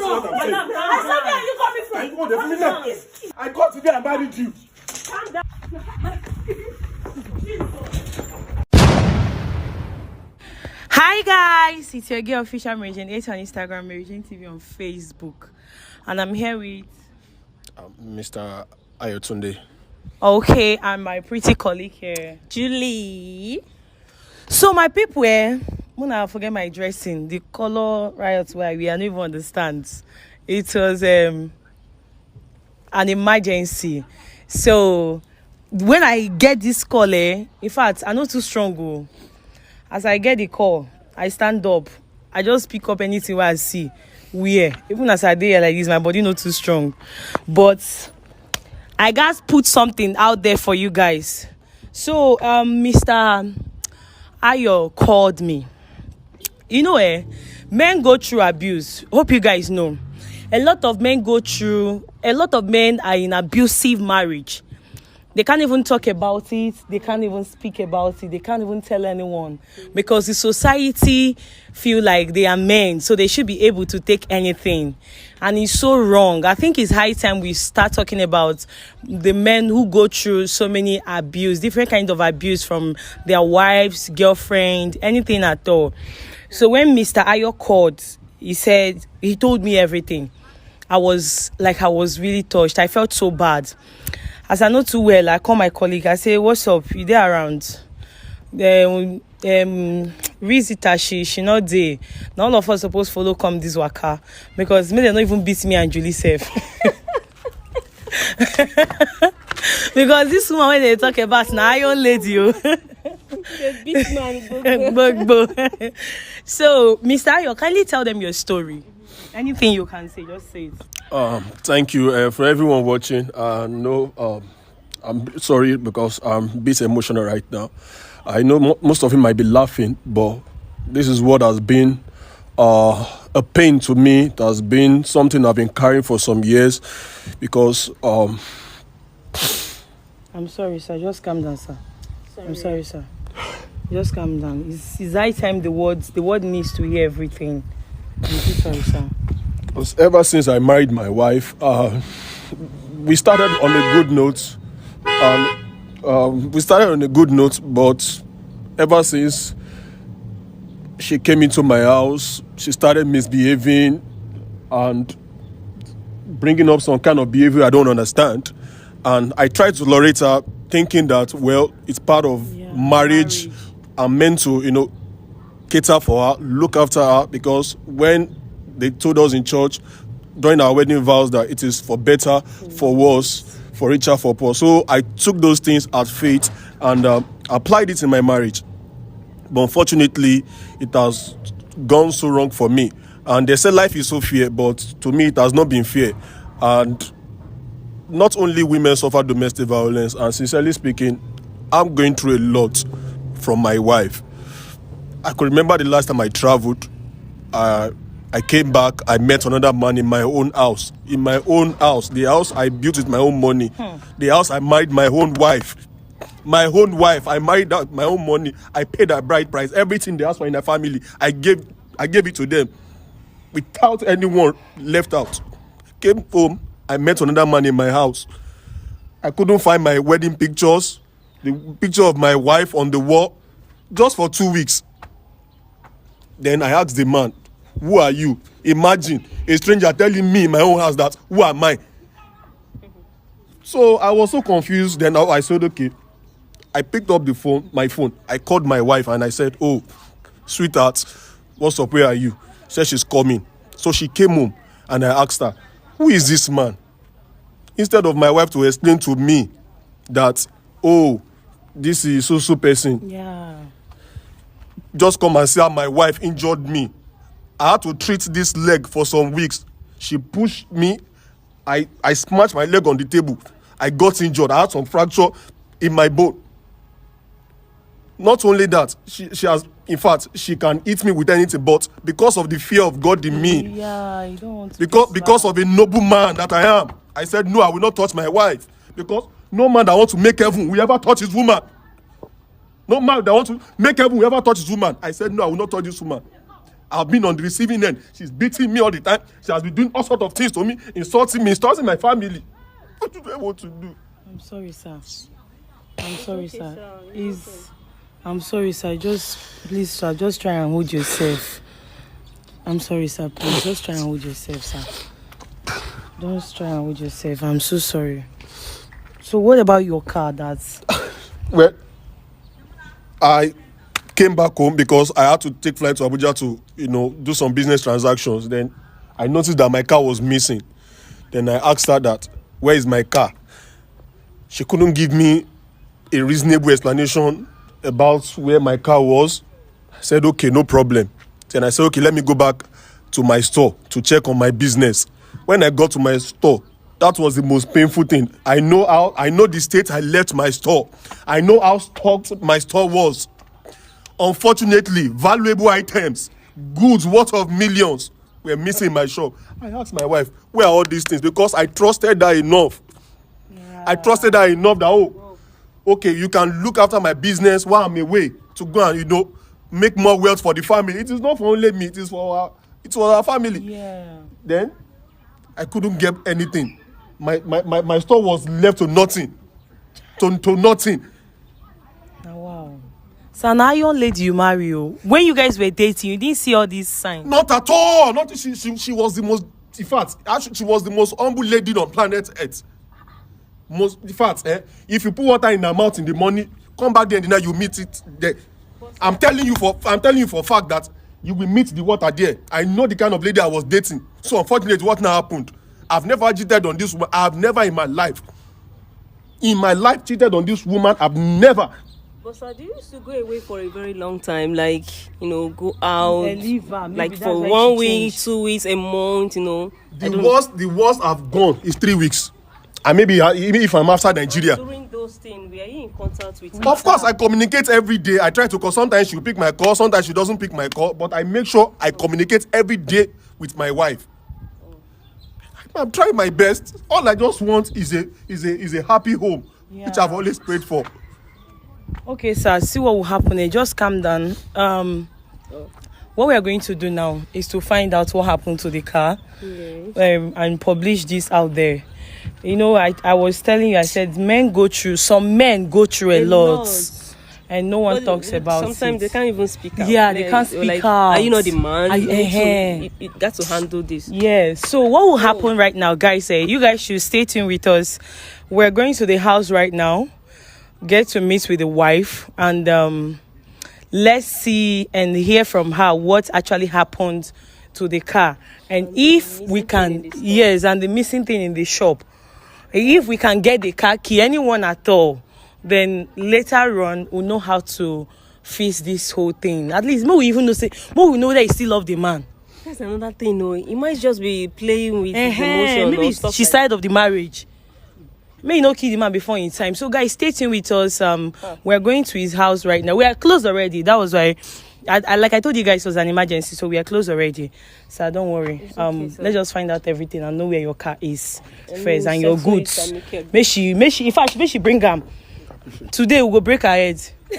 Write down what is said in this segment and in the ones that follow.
wrong? Madam, I said, where are you coming from? I got today and married you. Calm down. Hi guys, it's your girl official Mary 8 on Instagram, Mary TV on Facebook, and I'm here with Mr. Ayotunde. Okay, and my pretty colleague here, Julie. So my people, when I forget my dressing, the color riot where we don't even understand. It was an emergency. So when I get this call, in fact, I'm not too strong. As I get the call, I stand up. I just pick up anything where I see. Even as I dey like this, my body not too strong. But I guys put something out there for you guys. So Mr. Ayo called me. You know, men go through abuse. Hope you guys know. A lot of men are in abusive marriage. They can't even talk about it. They can't even speak about it. They can't even tell anyone because the society feel like they are men, so they should be able to take anything. And it's so wrong. I think it's high time we start talking about the men who go through so many abuse, different kinds of abuse from their wives, girlfriend, anything at all. So when Mr. Ayo called, he told me everything. I was really touched. I felt so bad. As I know too well, I call my colleague. I say, "What's up? You there around?" Visitor, she not there. Now all of us supposed to follow come this waka because maybe they not even beat me and Julie safe. Because this woman when they talk about now iron lady, beat man. So, Mr. Ayo, kindly tell them your story. Anything you can say, just say it. Thank you for everyone watching. I'm sorry because I'm a bit emotional right now. I know most of you might be laughing, but this is what has been a pain to me. It has been something I've been carrying for some years because I'm sorry, sir. Just calm down, sir. I'm sorry, sir. Just calm down. It's high time the word needs to hear everything. I'm so sorry, sir. Because ever since I married my wife, we started on a good note. But ever since she came into my house, she started misbehaving and bringing up some kind of behavior I don't understand. And I tried to tolerate her, thinking that, well, it's part of marriage. I'm meant to, cater for her, look after her, because when they told us in church during our wedding vows that it is for better, for worse, for richer, for poor. So I took those things as faith and applied it in my marriage. But unfortunately, it has gone so wrong for me. And they say life is so fair, but to me, it has not been fair. And not only women suffer domestic violence, and sincerely speaking, I'm going through a lot from my wife. I could remember the last time I traveled. I came back, I met another man in my own house. In my own house. The house I built with my own money. The house I married my own wife. My own wife. I married her with my own money. I paid her bride price. Everything they asked for in their family, I gave it to them. Without anyone left out. Came home, I met another man in my house. I couldn't find my wedding pictures. The picture of my wife on the wall. Just for 2 weeks. Then I asked the man, who are you? Imagine a stranger telling me in my own house that, who am I? So I was so confused. Then I said, okay. I picked up my phone. I called my wife and I said, oh, sweetheart, what's up? Where are you? She said she's coming. So she came home and I asked her, who is this man? Instead of my wife to explain to me that, oh, this is so person. Yeah. Just come and see how my wife injured me. I had to treat this leg for some weeks. She pushed me. I smashed my leg on the table. I got injured. I had some fracture in my bone. Not only that, she has, in fact, she can eat me with anything, but because of the fear of God in me, you don't want to because of a noble man that I am, I said, no, I will not touch my wife. Because no man that wants to make heaven will ever touch his woman. No man that wants to make heaven will ever touch his woman. I said, no, I will not touch this woman. I've been on the receiving end. She's beating me all the time. She has been doing all sorts of things to me, insulting my family. What do I want to do? I'm sorry, sir. I'm sorry, sir. I'm sorry, sir. Please, sir, just try and hold yourself. I'm sorry, sir. Please, just try and hold yourself, sir. Just try and hold yourself. I'm so sorry. So what about your car, Well, I came back home because I had to take flight to Abuja to, do some business transactions. Then I noticed that my car was missing. Then I asked her that, where is my car? She couldn't give me a reasonable explanation about where my car was. I said, okay, no problem. Then I said, okay, let me go back to my store to check on my business. When I got to my store, that was the most painful thing. I know the state I left my store. I know how stocked my store was. Unfortunately, valuable items, goods worth of millions were missing in my shop. I asked my wife, where are all these things? Because I trusted her enough. Yeah. I trusted her enough that, okay, you can look after my business while I'm away to go and, make more wealth for the family. It is not for only me, it is for our family. Yeah. Then I couldn't get anything. My store was left to nothing. To nothing. Oh, wow. So now young lady you marry you. When you guys were dating, you didn't see all these signs. Not at all. Not she was the most, in fact, actually, she was the most humble lady on planet Earth. In fact, if you put water in her mouth in the morning, come back there and then you meet it there. I'm telling you for a fact that you will meet the water there. I know the kind of lady I was dating. So unfortunately, what now happened? I've never cheated on this woman. I've never in my life cheated on this woman. I've never. But sir, do you used to go away for a very long time? Like, go out, leave her. Like for 1 week, 2 weeks, a month, The worst I've gone is 3 weeks. And maybe if I'm outside Nigeria. During those things, were you in contact with her? Of course, I communicate every day. I try to call. Sometimes she will pick my call. Sometimes she doesn't pick my call. But I make sure I communicate every day with my wife. I'm trying my best. All I just want is a happy home, which I've always prayed for. Okay, sir. See what will happen. Just calm down. What we are going to do now is to find out what happened to the car, and publish this out there. I was telling you, I said some men go through a lot. And no one talks about it. Sometimes they can't even speak out. Yeah, they can't speak out. Are you not the man? You got to handle this. Yeah. So what will happen right now, guys? You guys should stay tuned with us. We're going to the house right now. Get to meet with the wife. And let's see and hear from her what actually happened to the car. And if we can, and the missing thing in the shop. If we can get the car key, anyone at all, then later on we'll know how to fix this whole thing. At least we even know that he still love the man. That's another thing, He might just be playing with his emotion. Maybe she's tired of the marriage. May not kill the man before in time. So guys, stay tuned with us. We're going to his house right now. We are closed already. That was why like I told you guys, it was an emergency, so we are closed already. So don't worry. Let's just find out everything and know where your car is first and your goods. May she bring them. Today we go break her head. We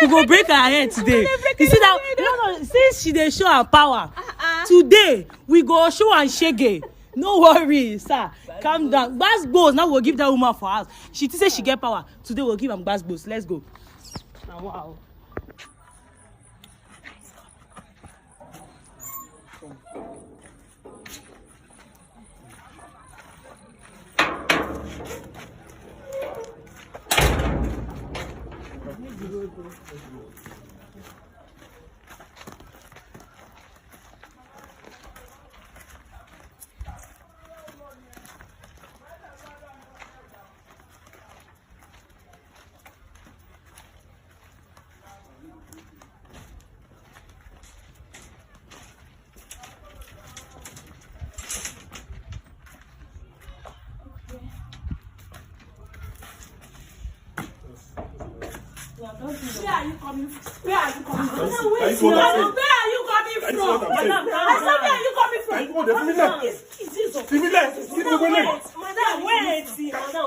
go break her head today. You see that? No. Since she dey show her power, today we go show and shege. No worry, sir. Calm down. Gbasgbos. Now we'll give that woman for us. She say she get power. Today we'll give him gbasgbos. Let's go. Now wow. Where are you coming from? Where are you coming from? Where are you coming from? Madam, I said, where are you coming from? Madam, wait.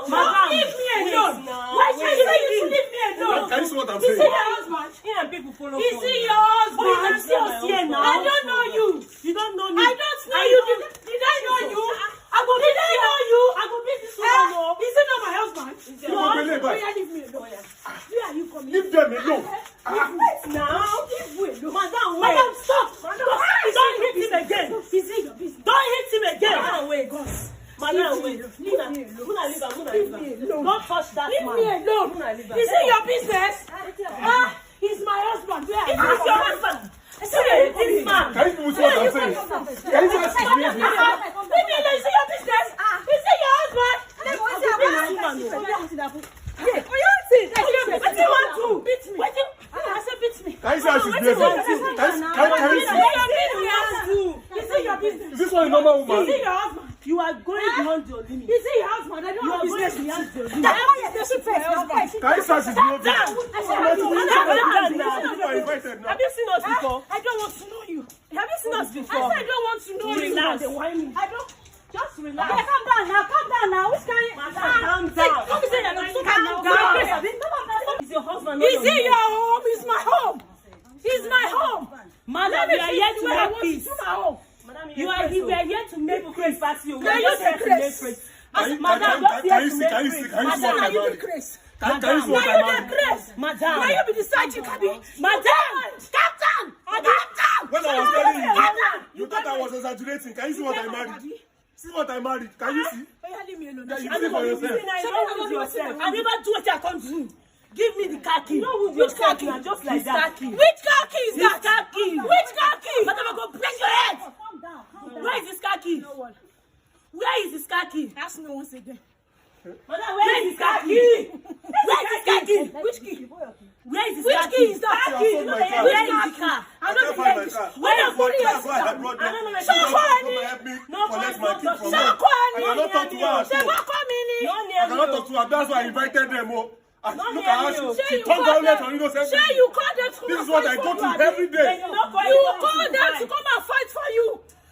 Madam, leave me alone. Why should you leave me alone? Can you see what I'm Is he saying? your husband? Here and people follow. Is he your husband? But you can see us here now. I don't know you. You don't know me. I don't know you. Did I know you? Did I know you? I go beat this woman up. Is he not my husband? No, No. Why leave me alone? Where are you coming? Leave them alone. Now, give way. Madam, wait. Madam, stop. Don't hit him again. Is it your business? Don't hit him again. Madam, wait. Madam, wait. Leave me alone. Muna, leave her. Don't touch that Leave man. me alone. Muna, leave her. Is it your business? He's my husband. Where are Is you? this your husband? Say this man. Can you see what I'm saying? Can you see what I'm saying? Leave me alone. Is it your business? Is it your husband? What do you want to? Beat me. I said beat me. Can you see how she's behaving? Can you see? Is it your business? Is this one a normal Is woman? it your husband? You are going beyond your limit. Is it your husband? I don't You have are going business. beyond your limit. That one is the first husband. Can you see how she's behaving? You are invited now. Have you seen us before? I don't want to know you. Have you seen us I before? said I don't want to know you. Relax. I don't. Just Okay, relax. calm down now. Calm down now. Which kind? Calm down. Don't be saying that. Calm Calm down. down. Is your husband not Is your it mate? your home? It's my home. It's my home. Madam, Let me we are see here to where I make want peace. to my home. You are here. We are here to make peace. We Can are you just here to see make Chris? peace. Can you see? Can you see what Madam, I'm are you the doing? Chris? Can you see what Now you I'm the doing? Chris. Madam. Now you be the side chick, Abi. Madam. Captain. Captain. When I was telling you, Captain. you thought I was exaggerating. Can you see what I married? See what I married? Can you see? Leave me alone. Yeah, you see for yourself. I never do what I come to do. Give me the car key. Which car key? Just like that. Which car key is that? Car key. Which car key? Madam, I go break your head. Calm down. Where is this car key? Where is this car key? Ask me once again. Madam, where is this car key? Where is this car key? Which key? Where is this Which car key key? is that? I found my car. Where is the car? I I don't can't find my think car. When I I'm fully that's why I brought them. I don't know. So Come far, and help me No, collect no, my no, key from so her. far, I cannot talk to her at They all. won't come in. Not I near cannot you. talk to her. That's why I invited them. Oh. And Not look near at you. how Sure, she you turned call down them. for innocent Sure, people. you call them to This come is what and I fight go for to you, every Abi. day. You call them to come and fight for you.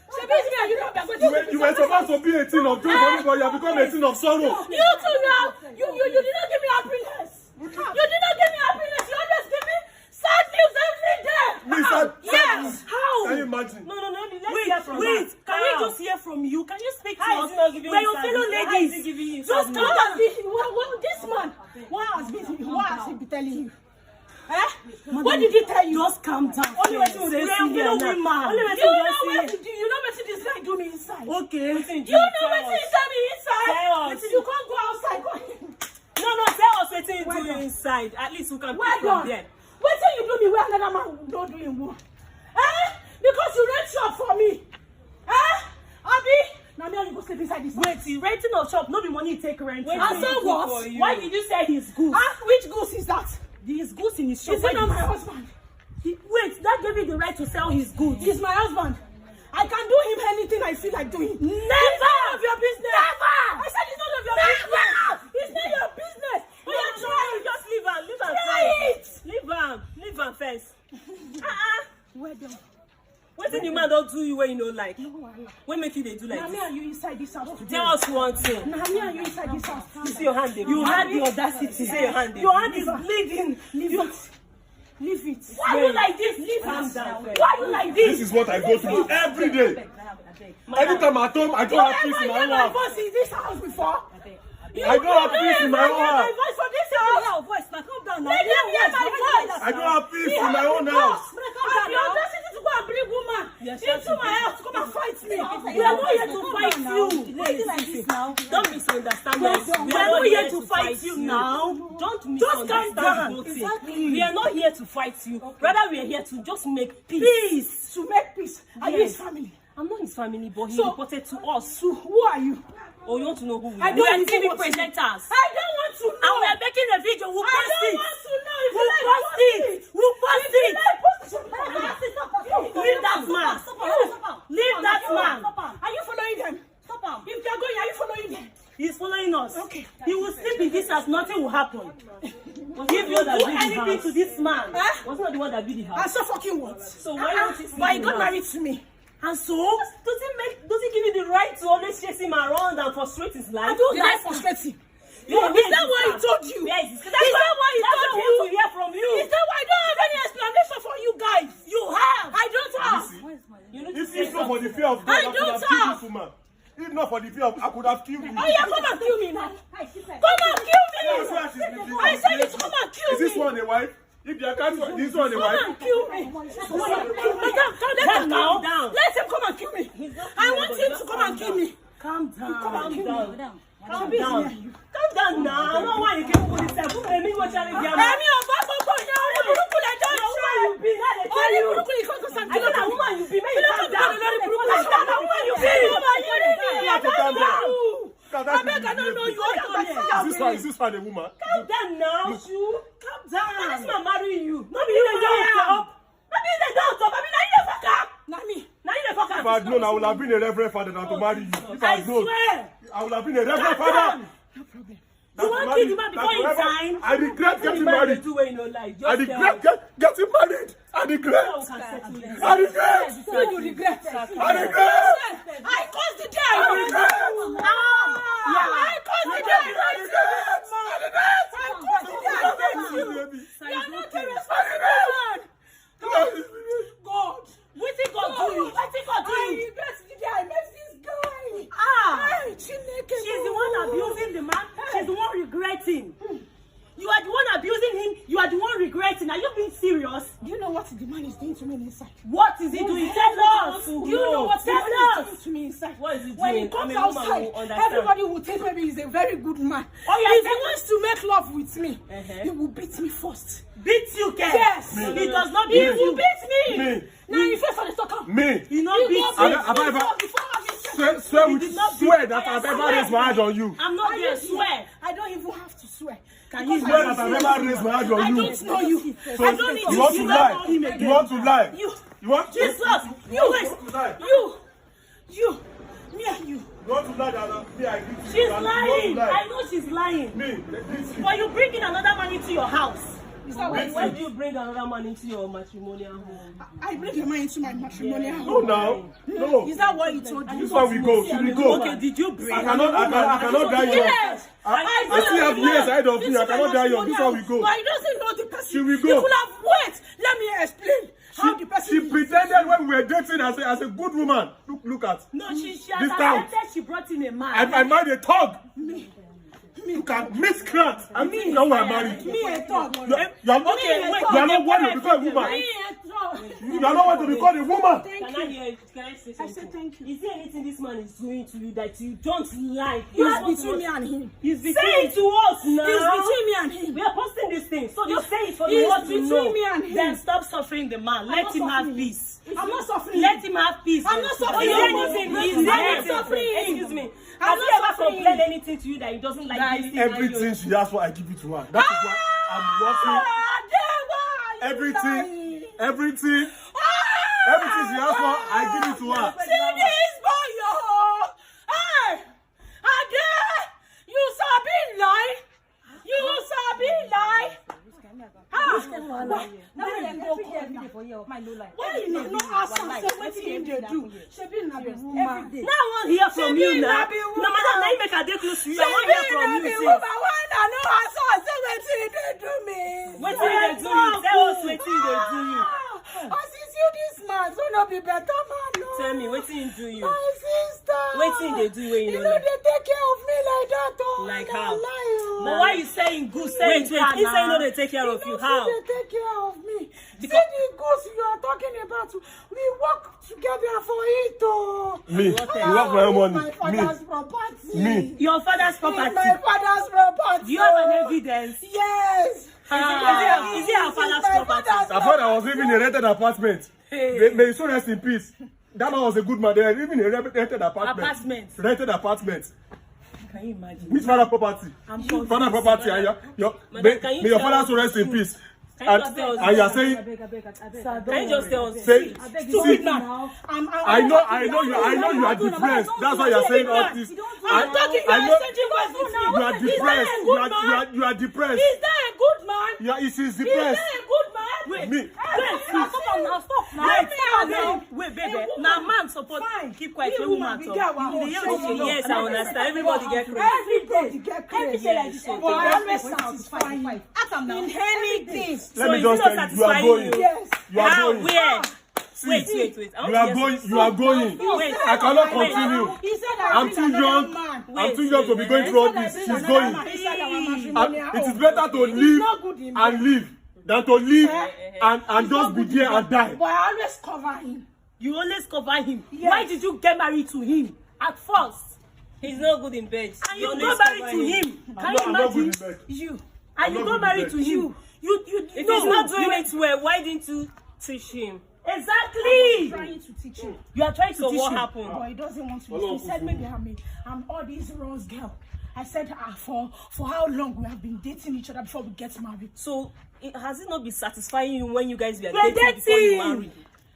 She means me and you know that. You were supposed to be a teen of joy, but you have become a teen of sorrow. You too now. You did not give me happiness. You did not give me happiness. You always give me sad news every day. Me, sad Yes. news. How? Can you imagine? No, let's hear from her. Can we just hear from you? Can you speak to How us? is he not giving We're you your fellow sadness? How ladies. is he giving you Just sadness? come and be. This man. What has he been telling you? What did he tell you? Just calm down. Only first. when you We are see fellow here women. now. Only You when know you what see here. you know what this guy do me inside. Okay. You know what he tell me inside. Tell us. You can't go outside. Go in. No, tell us what you Well do done. inside. At least we can Well pick from done. there. Wait till you do me where another man don't do him well. Because you rent shop for me. Abi, now me and you go sleep inside this. Wait, the renting of shop, no be money you take rent. And so what? Why did you say his goose? Which goose is that? His goose in his shop. Is it not my husband? Wait, that gave you the right to sell his goods. He's my husband. I can do him anything I feel like doing. Never! It's none of your business. Never! I said it's none of your Never! business. It's not your business. No, You try it. just leave her Try first. it. Leave her first. Well done. What thing the man don't do you when you know like? No wahala. When make you they do like Now me this? and you inside this house today. Tell us one thing. Now me and you inside this house. You see your hand there. You had the audacity. Say your hand there. Your hand is bleeding. Leave it. Leave it. Why you like this? Leave her down. Why you like this? This is what I go through every day. Anytime at home, I don't have peace in You my ever own hear my house. voice in this house before? I don't have peace in my own You house. my voice for this house. Your voice, now calm down now. Let them hear my voice. I don't have peace in my own house. And the audacity to go and bring woman into my house to come and fight me. We are not here to fight you. Don't misunderstand us. We are not here to fight you now. Don't misunderstand down. both things. Exactly. We are not here to fight you. Rather, we are here to just make peace. Peace. To make peace. Are you Yes. his family? I'm not his family, but he So- reported to us. So who are you? Oh, you want to know who we I are? don't We are even TV want to know. presenters. I don't want to know. And we are making a video. We'll I post don't it. want to know. If We'll you like, post it. We'll post If you it. like, post it. Leave that man. Leave that man. Are you following them? If they're going, are you following them? He's following us. Okay. He will sleep in this house. Nothing will happen. If you do anything to this man, was not the one that built the I house. saw fucking what? So why don't you sleep But he in got the married house? to me. And so, does it give you the right to always chase him around and frustrate his life? I don't Did like I- frustrating. Yeah, Is that what he told you? Yes. Is that what he told you? To hear from from you. Is that why I don't have any explanation for you guys? You have. I don't have. You need to If say it's not for the something. fear of God, I I could don't have killed have. this woman. If not for the fear of, I could have killed you. Oh yeah, come and kill me now. Come and kill That's why she's me. living. I said it, come and kill Is this me. one a wife? If they can't, this one a Come wife? and kill me. Let him Calm calm down. Let him come and kill me. I want him to come and kill me. Calm down. Calm kill down. me. Calm down. Calm down now. I don't want you to put it up. Èmi wo challenge ya. Èmi ò bá gbogbo ìyá orí burúkú lẹ́jọ́ ìṣe. Orí burúkú yìí kọ́kọ́ sàn. I know that woman you be. Make you calm down. Lórí burúkú yìí. I know that woman you be. You have to calm down. I beg, I don't know you. Is this one a woman? Calm down now. Calm down. This man marrying you. Maybe they don't talk. Maybe they don't talk. Maybe now you dey fuck up. Nami. Now you dey fuck up. If I had known, I would have been a reverend father than to marry you. If I I had known, swear. I would have been a reverend father. No problem. You want to kill the man before you time? I regret getting married. Do you know, like, I regret getting married. I regret. I regret. So you regret. I regret. I caused the day I regret. I caused the day I regret. I caused the day I regret. You are not a responsible man. God. What did God do you? What did God do I you? regret the day I met this guy. She's the one abusing the man. She's the one regretting. You are the one abusing him. You are the one regretting. Are you being serious? Do you know what the man is doing to me inside? What is he doing? Tell us. Do you know what the Tell man is us. doing to me inside? What is he When he doing? comes I mean, woman outside, will understand. everybody will think maybe he's a very good man. Oh, yeah, if he wants to make love with me, he will beat me first. Beat you, Ken? Yes. He does not He beat will you. beat me. Me. Now you face on the talker. Me. He not beat you. Swear that I've ever raised my hand on you. I'm not there. Swear. I don't even have to swear. Can you Swear that I've ever raised my hand I on you. don't know you. So I don't need you want to don't lie? know him again. You want to lie? You want to? Jesus. You, want to lie? you, me and you. You want to lie that me I give you? She's You want to lying. lie? I know she's lying. Me. This But you bringing another man into your house. Is that what Why do you bring another man into your matrimonial home? I bring your man into my matrimonial No, home. now. No. Is that what you told you? This one we go. Should we go? Okay, did you bring? I cannot die young. Yes. I still have years ahead of me. I cannot die young. This one we go. But he doesn't know the person. Should we go? He could have wait. Let me explain how the person. She pretended when we were dating as a good woman. Look at. No, she This has town. accepted she brought in a man. I married a thug. Look at miscreant. I'm thinking now I'm married. Me a talk. You are not. Okay, wait. You are not worthy to become a woman. Me a talk. You are not worthy to become a woman. Can I say something? I said thank you. Is there anything this man is doing to you that you don't like? It's between me and him. He's between it to us now. It's between me and him. We are posting this thing, so just say it for the It's world to between know. me and him. Then stop suffering the man. Let not him have suffering. peace. I'm not suffering. Let him have peace. I'm not suffering. Is there anything? I'm not suffering. Excuse me. I'm Has he not ever suffering. complained anything to you that he doesn't like this thing? Everything she asks for, I give it to her. That is why I'm working. Everything she asks for, I give it to her. See this boy, yo. Hey, Ade, you sabi lie. You sabi lie. Why you not ask am say wetin him dey do? Shebi na be woman. Now I want to hear from you now. No matter how you make a day close to you, I want to hear from you. Shebi na be woman. Why na no ask am say wetin he dey do me? Wetin they do you? Tell us wetin they do you. As you see this man, so no be better man. No. Tell me wetin do you? My sister. Wetin they do when you You know know like? they take care of me like that. Oh, Like I how? don't lie, oh. But why you saying good? Saying Wait, he say no they take care of you. How? They take care of me. Because- See the goose you are talking about. We work together for it. Oh. Me. You work for your money. My father's property. Me. Your father's It's property. my father's property. Do you have an oh. evidence? Yes. Is it our father's My property? father's I thought I was living in a rented apartment. May his soul rest in peace. That man was a good man. They were living in a rented apartment. Apartment. Rented apartment. Can you imagine? Which father property? I'm confused. Father property. And Madam, can you may your tell father us soul rest in the peace. Can you And just tell us you are the saying, Can you just tell us? say, stupid man. I know you are depressed. That's why you are saying all this. I'm talking. I know You you are depressed. You are depressed. Is that a good man? She's Is depressed. that a good man? wait. Me. Wait, baby. Now, man, support. Keep quiet. When woman talk. Yes, I understand. Everybody get crazy. Everybody get crazy. Yes, But I always satisfy you. In anything. Let me just tell you, you are going. Yes. You are How? going. Where? See, Wait. You are going. You are going. Wait. I cannot continue. He said I'm too young. I'm too young to be going through all this. She's going. And it is better to live and live than to live and just be there and die. But I always cover him. You always cover him. Yes. Why did you get married to him at first? He's not good in bed. And you always got married cover to him. Can you I'm not good imagine? in bed. You. I'm And you not got good in married bed. to him. You If no, he's not doing you- it well, why didn't you teach him? Exactly. Trying to teach him. You are trying to So teach what him. happened? But he doesn't want to listen. He said maybe I'm all these Rose girl. I said for how long we have been dating each other before we get married. So has it not been satisfying you when you guys were We're dating before you dating. married?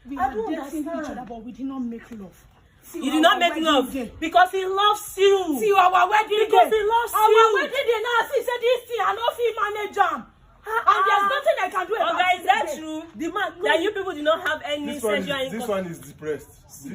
We I were don't dating each understand. other, but we did not make love. See, You did not our make wedding love. day. Because he loves you. See our wedding Because day. he loves our you. wedding day now. See, said this thing I don't feel manage am. And there's nothing I can do about Okay, is that it. true? The man, That you people do not have any This one sexual is intercourse? depressed.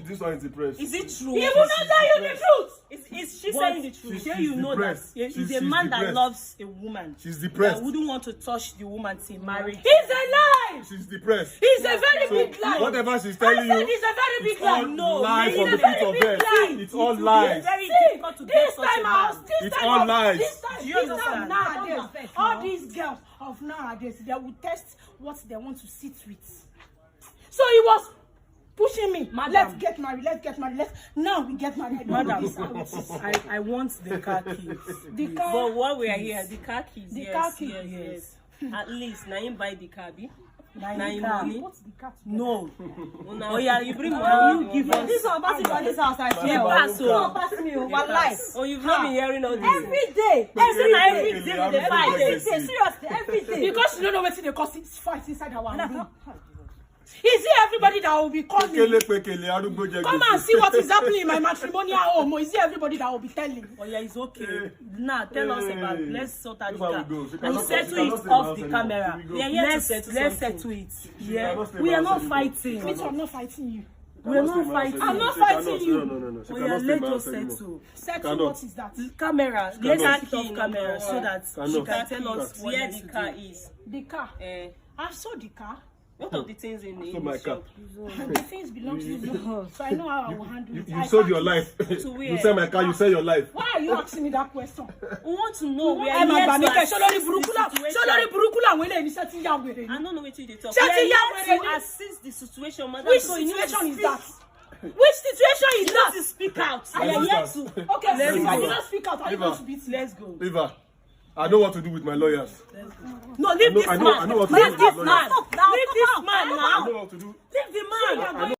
This one is depressed. Is it true? He will not tell you the truth. Is she But saying the truth? here She's you know that depressed. he's She's a man that depressed. loves a woman. She's That depressed. wouldn't want to touch the woman till marriage. It's a lie. She's depressed. It's a very So big lie. whatever she's I telling said you, it's a very big it's all lie. No, lies it's from a the very pit of big bed. lie. It's all It's lies. very See, difficult to get this such a time man. It's all lies. This time, Do you this understand? time nowadays, all these girls of nowadays, they will test what they want to sit with. So he was pushing me. Madam. Let's get married. Now we get married. Madam, This house. I want the car keys. The car. But while we are here, the car keys. The yes, car keys. Yes. At least now you buy the car, be. Now Now you you car. money. What's the car? No. Oh yeah, you bring money. money, you give us. This one passing for this house, I swear. pass, This one passing me, one life. Oh, you've not been hearing all this. Every day, Every every day, day, every day, every every day, seriously, every day. Because you don't know what they cause fight inside our room. Is it everybody that will be calling? Pekele, arúgbó jẹ Come gbèsè. and see what is happening in my matrimonial home. Or is it everybody that will be telling? Oh yeah, it's okay. Now tell us about. Let's sort out the That's how car. we go. She We'll cannot- she settle cannot it stay off in the the house camera. anymore. We are here to Let's settle let's something. settle it. cannot Yeah, stay we are in not the house fighting. Me too, I'm not fighting you. We're not fighting. I'm not She cannot. fighting you. No. She Oh cannot yeah, stay in let my us house anymore. settle. Settle, Cannot. what is that? Camera. Cannot. Let's set it Key off camera number so one. that she Cannot. can tell us what where needs the to car do. is. The car. I saw the car. What of the things in So the my shop? And the things belong to you. So I know how I will handle it. You I sold can't- your life. To where? You sell my car, you sell your life. Why are you asking me that question? We want to know where Ẹ máa gbà mí kẹ́ ṣé lórí assist burúkú the là- ṣé situation. lórí burúkú làwọn eléyìí ní ṣé tí ń yá wèrè ni? I don't know what they talk. Ṣé We ti are yá here wèrè to ni? assist the situation, madam. Which So you need to situation is speak. that? Which situation is You that? need to speak out. I We are here understand. to. Okay, Let's if I go. did not speak out, are you Leave going her. to beat me? Let's go. Leave her. I know what to do with my lawyers. No, leave this I man. know what to do Leave with my this man. lawyers. Leave this man I now. know what to do. Leave the man. I know